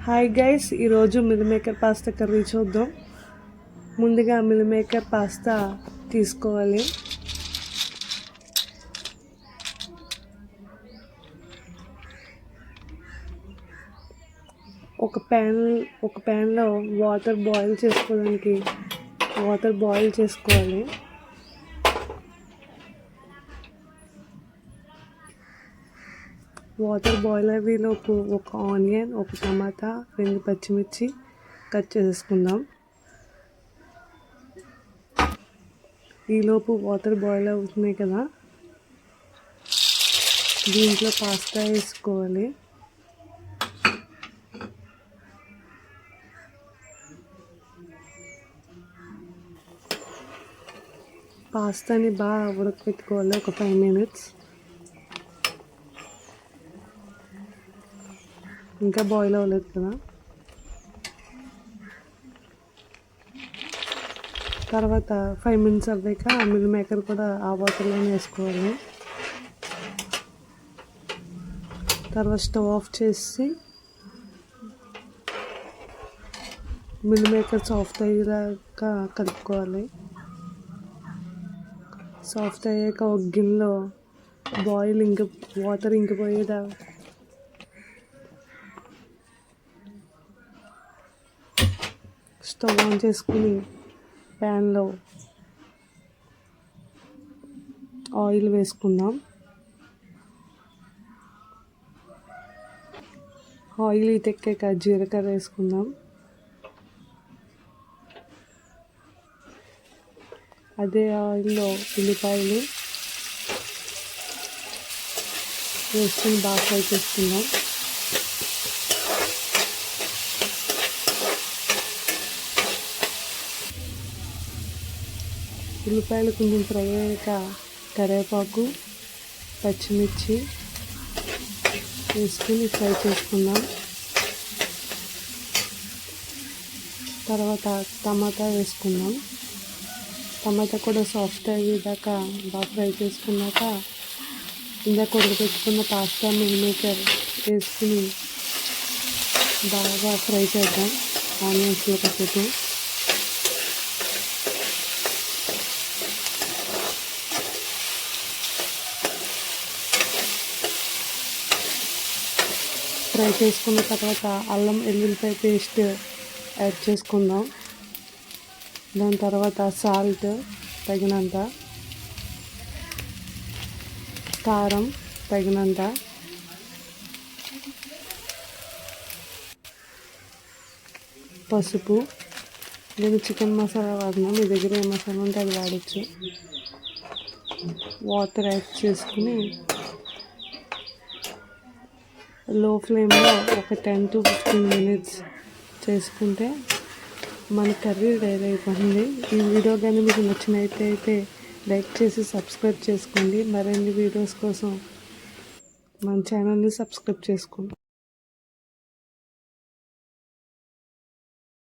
Hi guys, ఈరోజు meal maker pasta curry చూద్దాం. ముందుగా మిల్ మేకర్ పాస్తా తీసుకోవాలి. ఒక ప్యాన్లో వాటర్ బాయిల్ చేసుకోవాలి. వాటర్ బాయిల్ అయ్యేలోపు ఒక ఆనియన్, ఒక టమాటా, 2 పచ్చిమిర్చి కట్ చేసుకుందాం. ఈలోపు వాటర్ బాయిల్ అవుతున్నాయి కదా, దీంట్లో పాస్తా వేసుకోవాలి. పాస్తాని బాగా ఉడకపెట్టుకోవాలి ఒక 5 minutes. ఇంకా బాయిల్ అవ్వలేదు కదా. తర్వాత 5 minutes అవ్వాక మిల్ మేకర్ కూడా ఆ వాటర్లోనే వేసుకోవాలి. తర్వాత స్టవ్ ఆఫ్ చేసి మిల్ మేకర్ సాఫ్ట్ అయ్యేదాకా కలుపుకోవాలి. సాఫ్ట్ అయ్యాక ఒక గిన్నెలో వాటర్ ఇంకిపోయేదా స్టవ్ ఆన్ చేసుకుని ప్యాన్లో ఆయిల్ వేసుకుందాం. ఆయిల్ ఇటెక్కాక జీలకర్ర వేసుకుందాం. అదే ఆయిల్లో ఉల్లిపాయలు వేసుకుని బాగా ఫ్రై చేసుకుందాం. ఉల్లిపాయలు కొంచెం ఫ్రై అయ్యాక కరివేపాకు, పచ్చిమిర్చి వేసుకుని ఫ్రై చేసుకుందాం. తర్వాత టమాటా వేసుకుందాం. టమాటా కూడా సాఫ్ట్ అయ్యేదాకా బాగా ఫ్రై చేసుకున్నాక ఇందాక ఉడకపెట్టుకున్న పాస్తా మిల్ మేకర్ వేసుకుని బాగా ఫ్రై చేద్దాం. ఆనియన్స్లో కాసేపు ఫ్రై చేసుకున్న తర్వాత అల్లం వెల్లుల్లిపాయ పేస్ట్ యాడ్ చేసుకుందాం. దాని తర్వాత సాల్ట్ తగినంత, కారం తగినంత, పసుపు. నేను చికెన్ మసాలా వాడినా, మీ దగ్గర ఏ మసాలా ఉంటే అది వాడచ్చు. వాటర్ యాడ్ చేసుకుని లో ఫ్లేమ్లో ఒక 10 to 15 minutes చేసుకుంటే మన కర్రీ రెడీ అయిపోతుంది. ఈ వీడియో కానీ మీకు నచ్చినట్టయితే లైక్ చేసి సబ్స్క్రైబ్ చేసుకోండి. మరిన్ని వీడియోస్ కోసం మన ఛానల్ని సబ్స్క్రైబ్ చేసుకోండి.